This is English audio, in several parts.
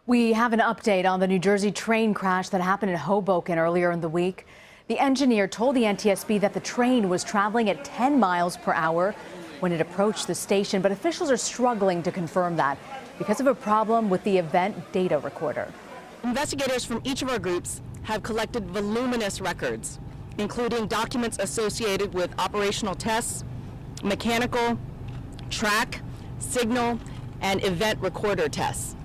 We have an update on the New Jersey train crash that happened in Hoboken earlier in the week. The engineer told the NTSB that the train was traveling at 10 miles per hour when it approached the station, but officials are struggling to confirm that because of a problem with the event data recorder. Investigators from each of our groups have collected voluminous records, including documents associated with operational tests, mechanical, track, signal, and event recorder tests.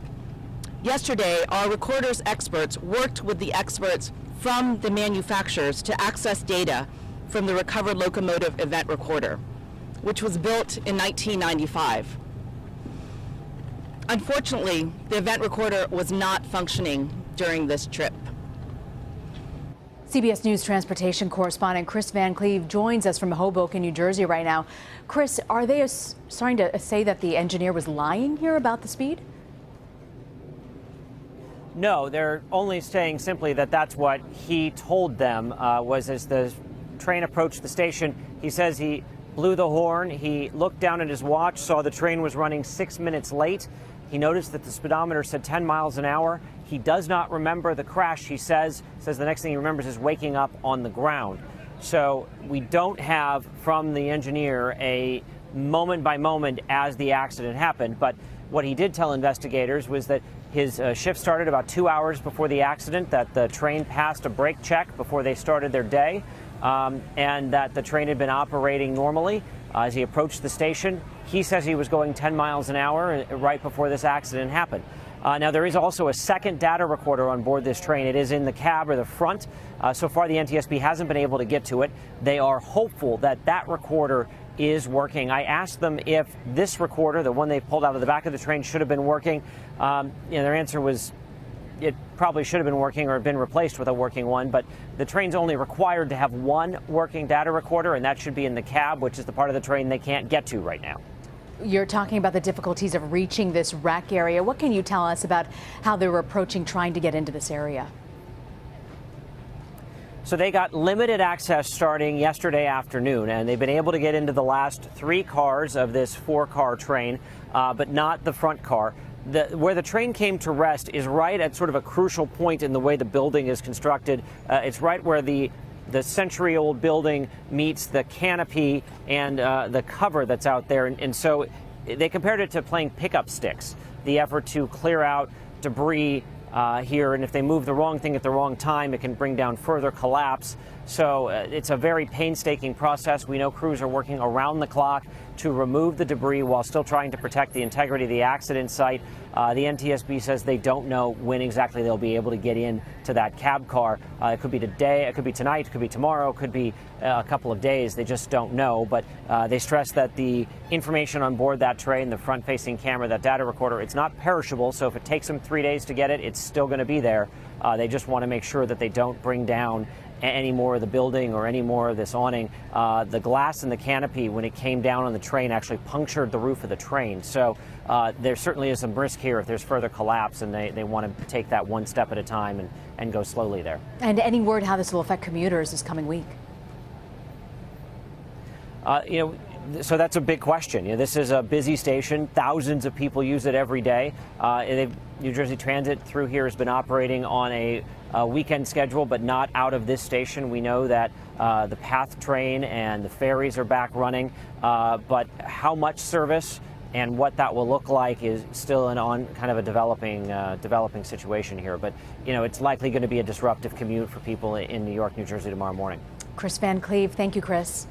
Yesterday, our recorders experts worked with the experts from the manufacturers to access data from the recovered locomotive event recorder, which was built in 1995. Unfortunately, the event recorder was not functioning during this trip. CBS News transportation correspondent Chris Van Cleve joins us from Hoboken, New Jersey right now. Chris, are they starting to say that the engineer was lying here about the speed? No, they're only saying simply that that's what he told them was as the train approached the station. He says he blew the horn. He looked down at his watch, saw the train was running 6 minutes late. He noticed that the speedometer said 10 miles an hour. He does not remember the crash, he says the next thing he remembers is waking up on the ground. So we don't have from the engineer a moment by moment as the accident happened. But what he did tell investigators was that his shift started about 2 hours before the accident, that the train passed a brake check before they started their day, and that the train had been operating normally. As he approached the station, he says he was going 10 miles an hour right before this accident happened. Now, there is also a second data recorder on board this train. It is in the cab or the front. So far, the NTSB hasn't been able to get to it. They are hopeful that that recorder is working. I asked them if this recorder, the one they pulled out of the back of the train, should have been working. Their answer was it probably should have been working or been replaced with a working one, but the train's only required to have one working data recorder, and that should be in the cab, which is the part of the train they can't get to right now. You're talking about the difficulties of reaching this wreck area. What can you tell us about how they were approaching trying to get into this area? So they got limited access starting yesterday afternoon, and they've been able to get into the last 3 cars of this 4-car train, but not the front car. Where the train came to rest is right at sort of a crucial point in the way the building is constructed. It's right where the century-old building meets the canopy and the cover that's out there. And so they compared it to playing pickup sticks, the effort to clear out debris here. And if they move the wrong thing at the wrong time, it can bring down further collapse. So it's a very painstaking process. We know crews are working around the clock to remove the debris while still trying to protect the integrity of the accident site. The NTSB says they don't know when exactly they'll be able to get in to that cab car. It could be today, it could be tonight, it could be tomorrow, it could be a couple of days. They just don't know. But they stress that the information on board that train, the front-facing camera, that data recorder, it's not perishable. So if it takes them 3 days to get it, it's still going to be there. They just want to make sure that they don't bring down any more of the building or any more of this awning. The glass in the canopy, when it came down on the train, actually punctured the roof of the train. So there certainly is some risk here if there's further collapse, and they want to take that one step at a time and go slowly there. And any word how this will affect commuters this coming week? So that's a big question. This is a busy station. Thousands of people use it every day. New Jersey Transit through here has been operating on a weekend schedule, but not out of this station. We know that the PATH train and the ferries are back running, but how much service and what that will look like is still kind of a developing situation here. But it's likely going to be a disruptive commute for people in New York, New Jersey tomorrow morning. Chris Van Cleve, thank you, Chris.